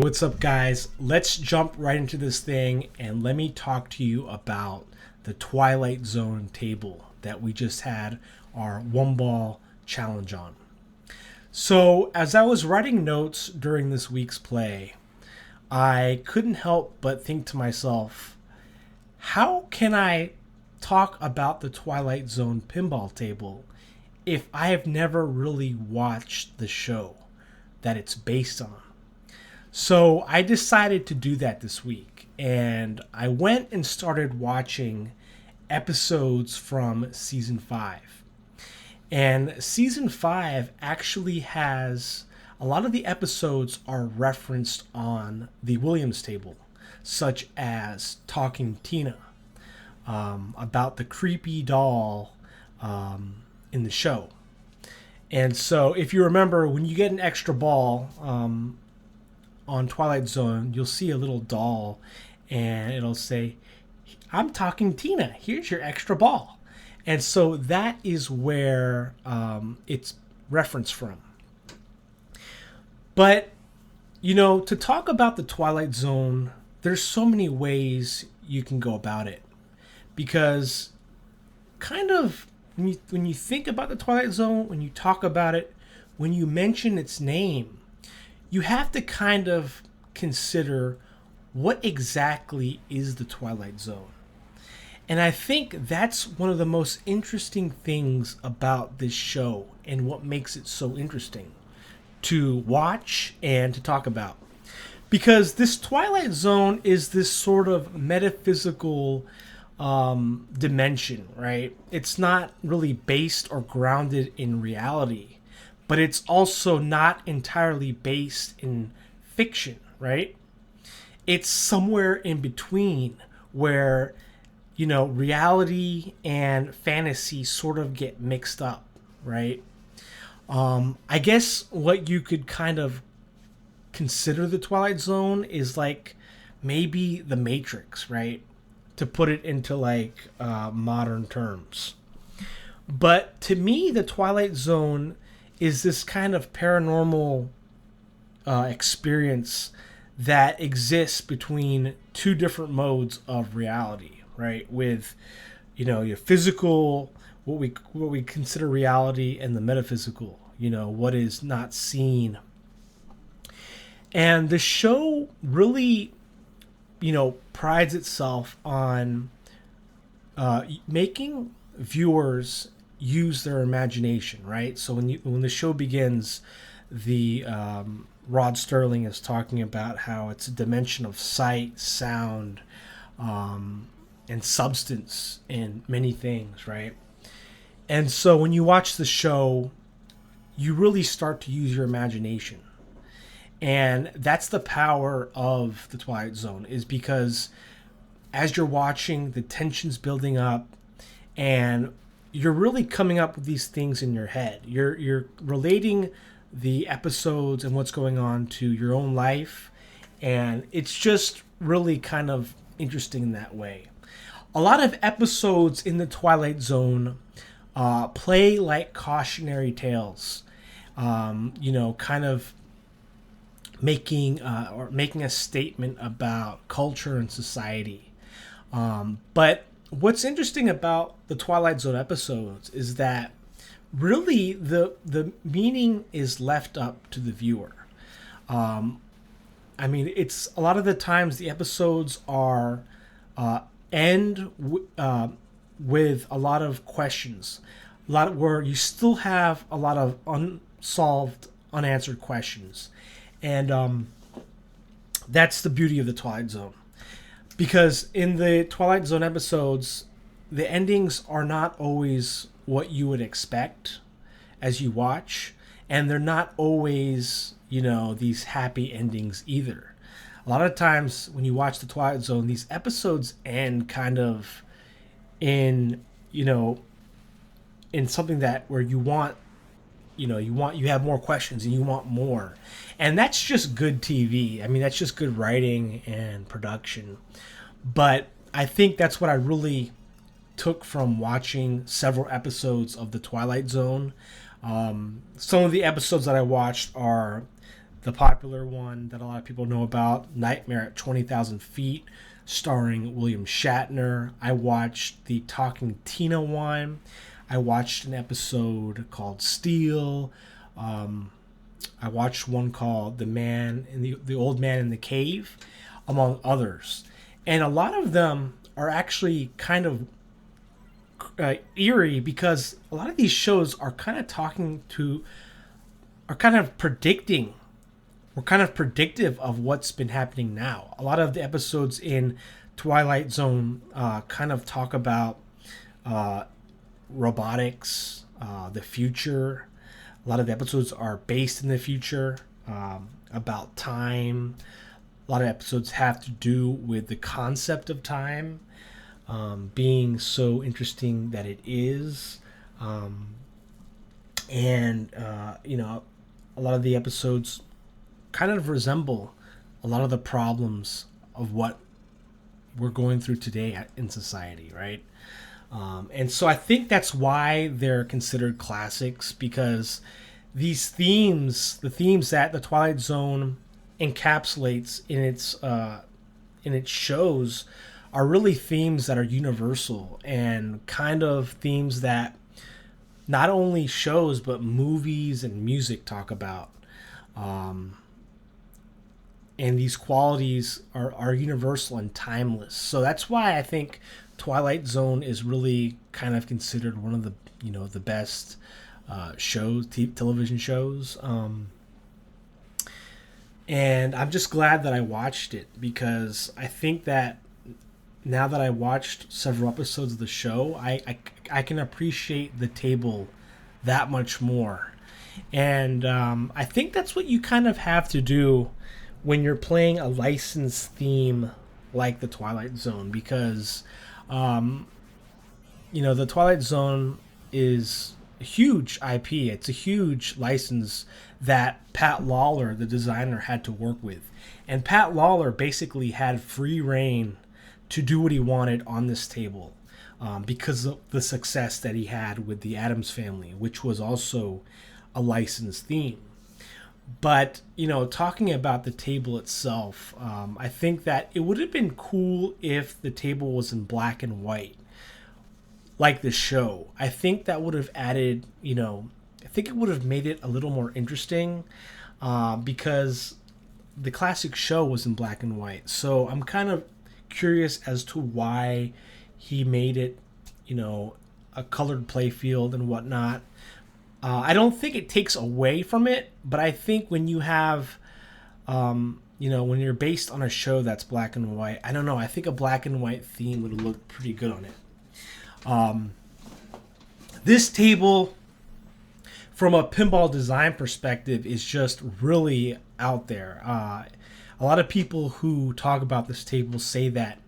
What's up, guys? Let's jump right into this thing and let me talk to you about the Twilight Zone table that we just had our one ball challenge on. So, as I was writing notes during this week's play, I couldn't help but think to myself, how can I talk about the Twilight Zone pinball table if I have never really watched the show that it's based on? So I decided to do that this week, and I went and started watching episodes from season 5. And season 5 actually has a lot of the episodes are referenced on the Williams table, such as Talking Tina, about the creepy doll in the show. And so if you remember, when you get an extra ball, on Twilight Zone, you'll see a little doll and it'll say, "I'm talking Tina, here's your extra ball." And so that is where it's referenced from. But, to talk about the Twilight Zone, there's so many ways you can go about it. Because kind of when you think about the Twilight Zone, when you talk about it, when you mention its name, you have to kind of consider what exactly is the Twilight Zone. And I think that's one of the most interesting things about this show and what makes it so interesting to watch and to talk about. Because this Twilight Zone is this sort of metaphysical dimension, right? It's not really based or grounded in reality, but it's also not entirely based in fiction, right? It's somewhere in between where, reality and fantasy sort of get mixed up, right? I guess what you could kind of consider the Twilight Zone is like maybe the Matrix, right? To put it into modern terms. But to me, the Twilight Zone is this kind of paranormal experience that exists between two different modes of reality, right? With, your physical, what we consider reality, and the metaphysical, what is not seen. And the show really, prides itself on making viewers use their imagination, right? So when the show begins, the Rod Sterling is talking about how it's a dimension of sight, sound, and substance in many things, right? And so when you watch the show, you really start to use your imagination. And that's the power of the Twilight Zone, is because as you're watching, the tension's building up, and you're really coming up with these things in your head. You're relating the episodes and what's going on to your own life, and it's just really kind of interesting in that way. A lot of episodes in the Twilight Zone play like cautionary tales, kind of making a statement about culture and society. But what's interesting about the Twilight Zone episodes is that really the meaning is left up to the viewer. It's a lot of the times the episodes are end with a lot of questions, where you still have a lot of unsolved, unanswered questions, and that's the beauty of the Twilight Zone. Because in the Twilight Zone episodes, the endings are not always what you would expect as you watch, and they're not always, these happy endings either. A lot of times when you watch the Twilight Zone, these episodes end kind of in, in something that where you want, you have more questions and you want more. And that's just good TV. That's just good writing and production. But I think that's what I really took from watching several episodes of the Twilight Zone. Some of the episodes that I watched are the popular one that a lot of people know about, Nightmare at 20,000 Feet, starring William Shatner. I watched the Talking Tina one. I watched an episode called Steel. I watched one called The Old Man in the Cave, among others. And a lot of them are actually kind of eerie, because a lot of these shows are kind of predicting, or kind of predictive of what's been happening now. A lot of the episodes in Twilight Zone kind of talk about robotics, the future. A lot of the episodes are based in the future, about time. A lot of episodes have to do with the concept of time being so interesting that it is. A lot of the episodes kind of resemble a lot of the problems of what we're going through today in society, right? And so I think that's why they're considered classics, because these themes, the themes that the Twilight Zone encapsulates in its shows, are really themes that are universal, and kind of themes that not only shows but movies and music talk about. And these qualities are universal and timeless. So that's why I think Twilight Zone is really kind of considered one of the best television shows. And I'm just glad that I watched it, because I think that now that I watched several episodes of the show, I can appreciate the table that much more. And I think that's what you kind of have to do when you're playing a licensed theme like the Twilight Zone, because the Twilight Zone is a huge IP. It's a huge license that Pat Lawlor, the designer, had to work with. And Pat Lawlor basically had free reign to do what he wanted on this table, because of the success that he had with the Addams Family, which was also a licensed theme. But, talking about the table itself, I think that it would have been cool if the table was in black and white, like the show. I think that would have added, I think it would have made it a little more interesting, because the classic show was in black and white. So I'm kind of curious as to why he made it, a colored playfield and whatnot. I don't think it takes away from it, but I think when you have, when you're based on a show that's black and white, I don't know, I think a black and white theme would look pretty good on it. This table, from a pinball design perspective, is just really out there. A lot of people who talk about this table say that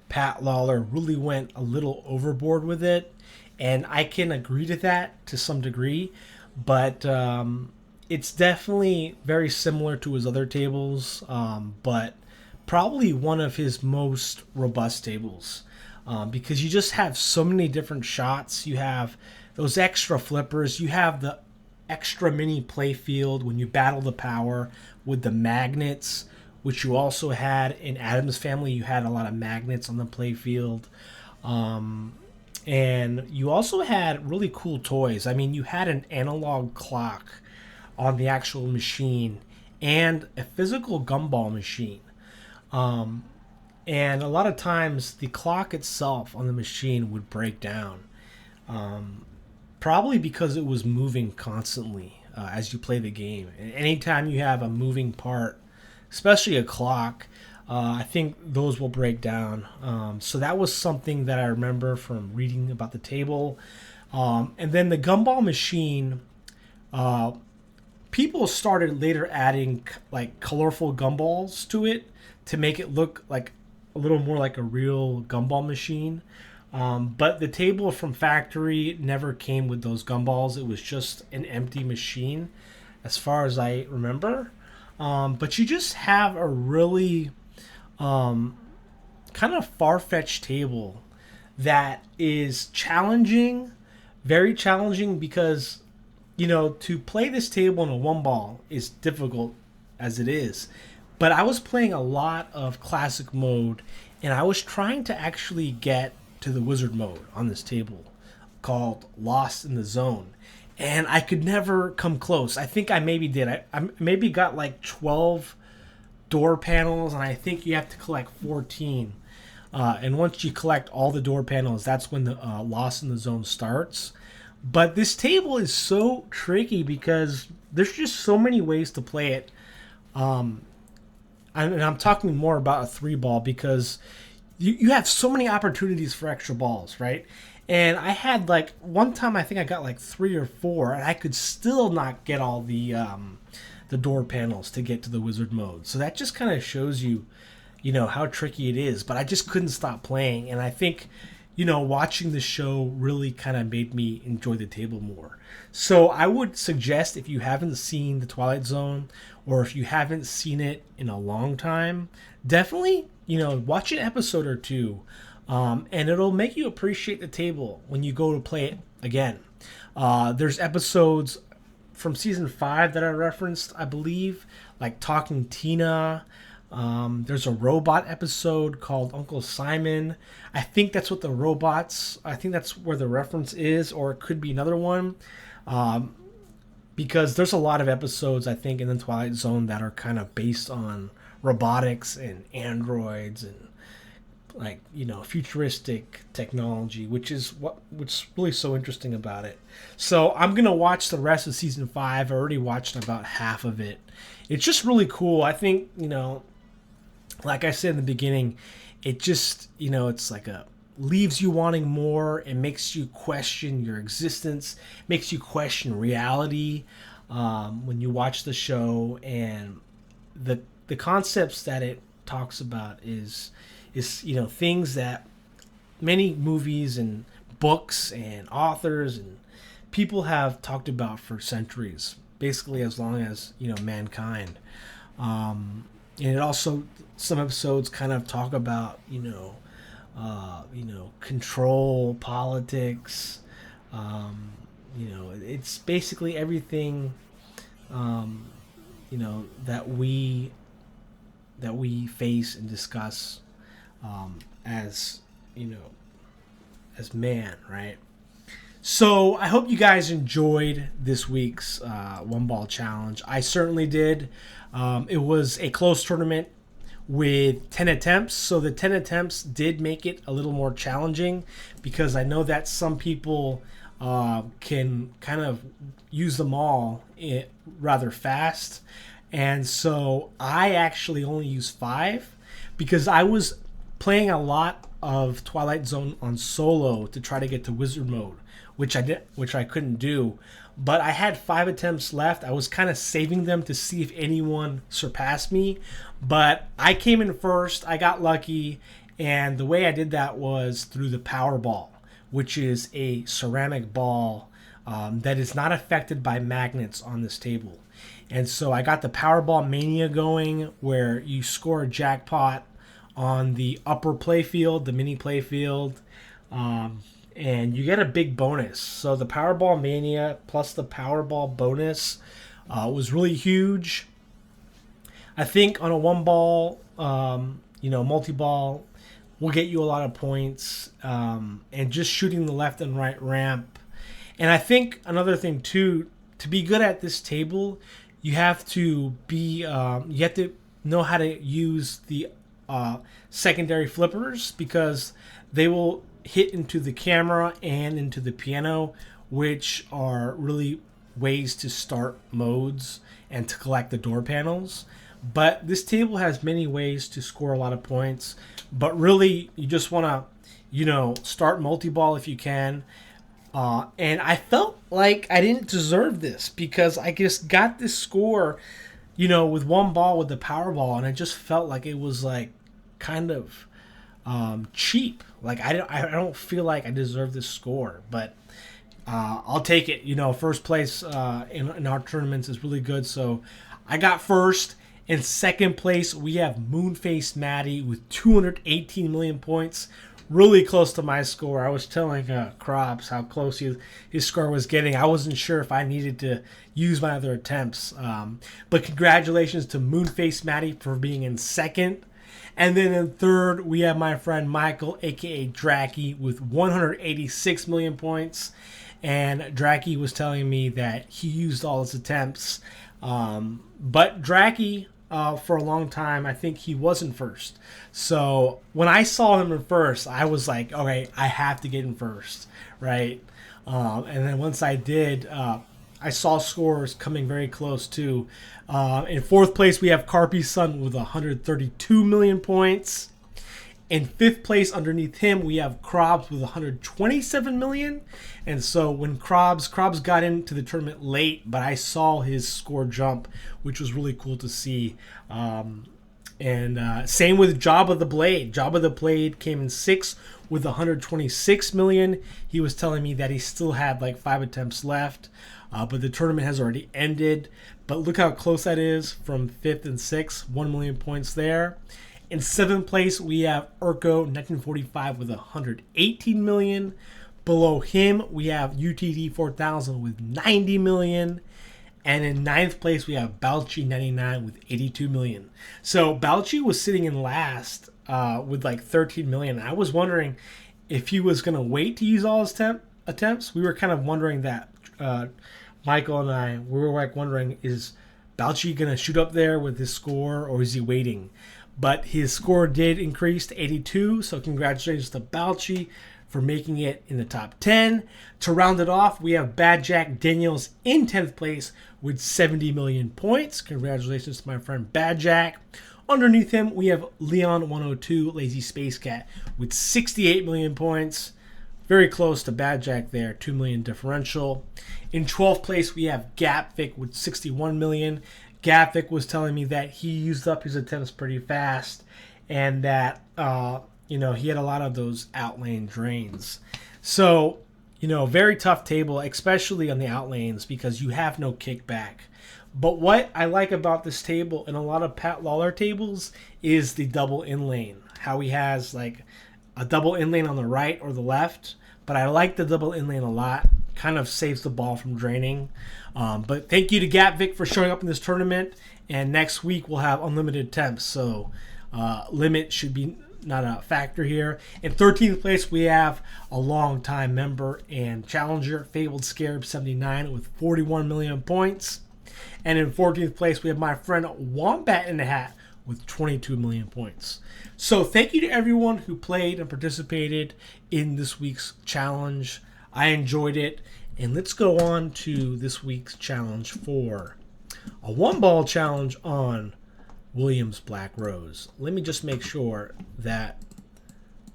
Pat Lawlor really went a little overboard with it, and I can agree to that to some degree, but it's definitely very similar to his other tables, but probably one of his most robust tables, because you just have so many different shots. You have those extra flippers, you have the extra mini playfield when you battle the power with the magnets, which you also had in Addams Family. You had a lot of magnets on the playfield. And you also had really cool toys. I mean, you had an analog clock on the actual machine and a physical gumball machine. And a lot of times the clock itself on the machine would break down, probably because it was moving constantly as you play the game. And anytime you have a moving part, especially a clock, I think those will break down. So that was something that I remember from reading about the table. And then the gumball machine, people started later adding like colorful gumballs to it to make it look like a little more like a real gumball machine. But the table from factory never came with those gumballs. It was just an empty machine, as far as I remember. But you just have a really kind of far-fetched table that is challenging, very challenging, because to play this table in a one ball is difficult as it is. But I was playing a lot of classic mode, and I was trying to actually get to the wizard mode on this table called Lost in the Zone. And I could never come close. I think I maybe did. I maybe got like 12 door panels, and I think you have to collect 14. And once you collect all the door panels, that's when the Lost in the Zone starts. But this table is so tricky because there's just so many ways to play it. And I'm talking more about a 3-ball because you have so many opportunities for extra balls, right? And I had like one time I think I got like 3 or 4, and I could still not get all the door panels to get to the wizard mode. So that just kind of shows you, how tricky it is. But I just couldn't stop playing, and I think, watching the show really kind of made me enjoy the table more. So I would suggest, if you haven't seen the Twilight Zone, or if you haven't seen it in a long time, definitely, watch an episode or two. And it'll make you appreciate the table when you go to play it again. There's episodes from season 5 that I referenced, I believe, like Talking Tina. There's a robot episode called Uncle Simon. I think that's what I think that's where the reference is, or it could be another one. Because there's a lot of episodes, I think, in the Twilight Zone that are kind of based on robotics and androids and futuristic technology, which is what's really so interesting about it. So I'm gonna watch the rest of season 5. I already watched about half of it. It's just really cool. I think, like I said in the beginning, it just, it's like leaves you wanting more. It makes you question your existence, makes you question reality when you watch the show. And the concepts that it talks about is things that many movies and books and authors and people have talked about for centuries, basically as long as mankind. And it also, some episodes kind of talk about control, politics. It's basically everything that we face and discuss as man, right? So I hope you guys enjoyed this week's 1-ball challenge. I certainly did. It was a close tournament with 10 attempts, so the 10 attempts did make it a little more challenging, because I know that some people can kind of use them all rather fast, and so I actually only used 5 because I was playing a lot of Twilight Zone on solo to try to get to wizard mode, which I couldn't do. But I had 5 attempts left. I was kind of saving them to see if anyone surpassed me, but I came in first. I got lucky, and the way I did that was through the power ball, which is a ceramic ball that is not affected by magnets on this table. And so I got the Powerball Mania going, where you score a jackpot on the upper playfield, the mini playfield, and you get a big bonus. So the Powerball Mania plus the Powerball bonus was really huge. I think on a 1-ball, multi-ball will get you a lot of points, and just shooting the left and right ramp. And I think another thing too, to be good at this table, you have to know how to use the secondary flippers, because they will hit into the camera and into the piano, which are really ways to start modes and to collect the door panels. But this table has many ways to score a lot of points, but really you just want to start multi-ball if you can. And I felt like I didn't deserve this, because I just got this score with 1 ball with the Powerball, and I just felt like it was like kind of cheap. Like I don't feel like I deserve this score, but I'll take it. First place in our tournaments is really good, so I got first. In second place, we have Moonface Maddie with 218 million points. really close to my score. I was telling Crops how close his score was getting. I wasn't sure if I needed to use my other attempts. But congratulations to Moonface Matty for being in second. And then in third, we have my friend Michael, a.k.a. Dracky, with 186 million points. And Dracky was telling me that he used all his attempts. But Dracky, for a long time, I think he wasn't first. So when I saw him in first, I was like, okay, I have to get in first, right? And then once I did, I saw scores coming very close too. In fourth place, we have Carpy's Son with 132 million points. In fifth place, underneath him, we have Krobs with 127 million. And so when Krobs got into the tournament late, but I saw his score jump, which was really cool to see. And same with Job of the Blade. Job of the Blade came in sixth with 126 million. He was telling me that he still had like 5 attempts left, but the tournament has already ended. But look how close that is from 5th and 6th, 1 million points there. In 7th place, we have Urko 1945 with 118 million. Below him, we have UTD 4000 with 90 million. And in 9th place, we have Balchi 99 with 82 million. So Balchi was sitting in last with like 13 million. I was wondering if he was going to wait to use all his attempts. We were kind of wondering that. Michael and I, we were like wondering, is Balchi going to shoot up there with his score, or is he waiting? But his score did increase to 82, so congratulations to Balchi for making it in the top 10. To round it off, we have Bad Jack Daniels in 10th place with 70 million points. Congratulations to my friend Bad Jack. Underneath him, we have Leon 102, Lazy Space Cat, with 68 million points. Very close to Bad Jack there, 2 million differential. In 12th place, we have Gapvik with 61 million. Gapvik was telling me that he used up his attempts pretty fast, and that he had a lot of those outlane drains. So, very tough table, especially on the outlanes, because you have no kickback. But what I like about this table and a lot of Pat Lawlor tables is the double in lane. How he has like a double in lane on the right or the left. But I like the double in lane a lot. Kind of saves the ball from draining. But thank you to Gapvik for showing up in this tournament. And next week we'll have unlimited attempts. So limit should be not a factor here. In 13th place, we have a long-time member and challenger, Fabled Scarab 79 with 41 million points. And in 14th place, we have my friend Wombat in the Hat with 22 million points. So thank you to everyone who played and participated in this week's challenge. I enjoyed it. And let's go on to this week's challenge for a one-ball challenge on Williams Black Rose. Let me just make sure that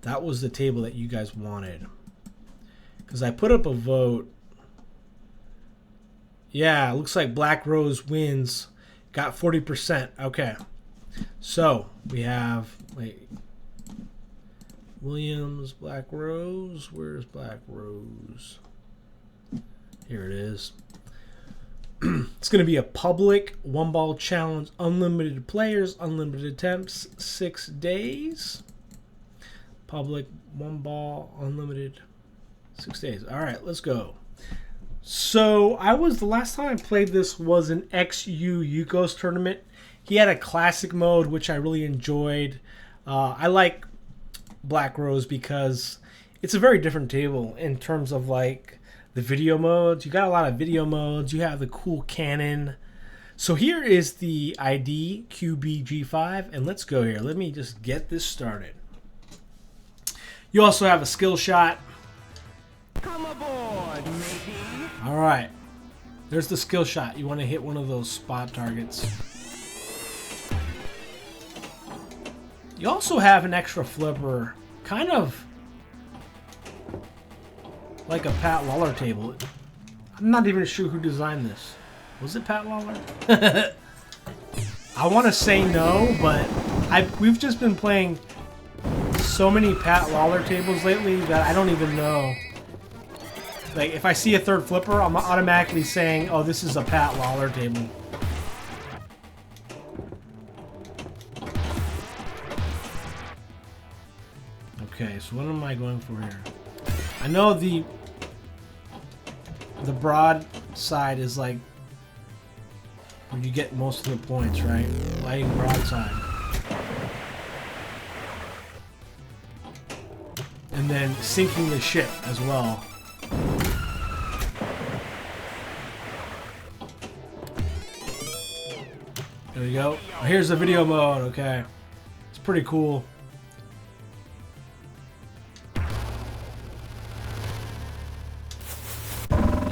that was the table that you guys wanted, because I put up a vote. Yeah, it looks like Black Rose wins. Got 40%. Okay. So we have, Williams Black Rose. Where's Black Rose? Here it is. It's going to be a public one-ball challenge, unlimited players, unlimited attempts, 6 days. Public one-ball, unlimited, 6 days. All right, let's go. So the last time I played this was an XU Yukos tournament. He had a classic mode, which I really enjoyed. I like Black Rose because it's a very different table in terms of the video modes. You got a lot of video modes. You have the cool cannon. So here is the ID QBG5, and let's go here. Let me just get this started. You also have a skill shot. Come aboard, matey. All right. There's the skill shot. You want to hit one of those spot targets. You also have an extra flipper, kind of like a Pat Lawlor table. I'm not even sure who designed this. Was it Pat Lawlor? I want to say no, but we've just been playing so many Pat Lawlor tables lately that I don't even know. If I see a third flipper, I'm automatically saying, oh, this is a Pat Lawlor table. Okay, so what am I going for here? I know the broad side is like where you get most of the points, right? Lighting broadside. And then sinking the ship as well. There we go. Oh, here's the video mode, okay. It's pretty cool.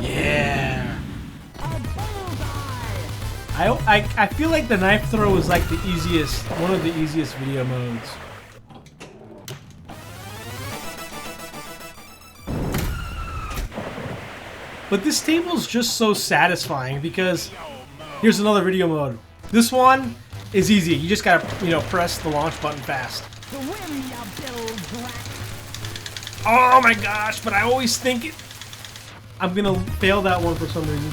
Yeah. I feel like the knife throw is like the easiest, one of the easiest video modes. But this table is just so satisfying because here's another video mode. This one is easy. You just gotta, you know, press the launch button fast. Oh my gosh, but I always think it... I'm gonna fail that one for some reason.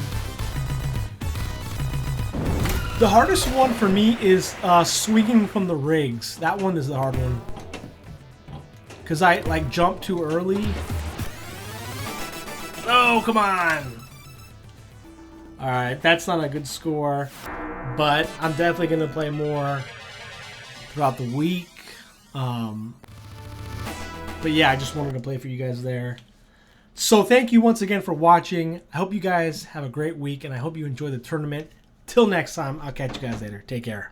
The hardest one for me is swinging from the rigs. That one is the hard one. Because I, like, jump too early. Oh, come on! Alright, that's not a good score. But I'm definitely going to play more throughout the week. But yeah, I just wanted to play for you guys there. So thank you once again for watching. I hope you guys have a great week, and I hope you enjoy the tournament. Till next time, I'll catch you guys later. Take care.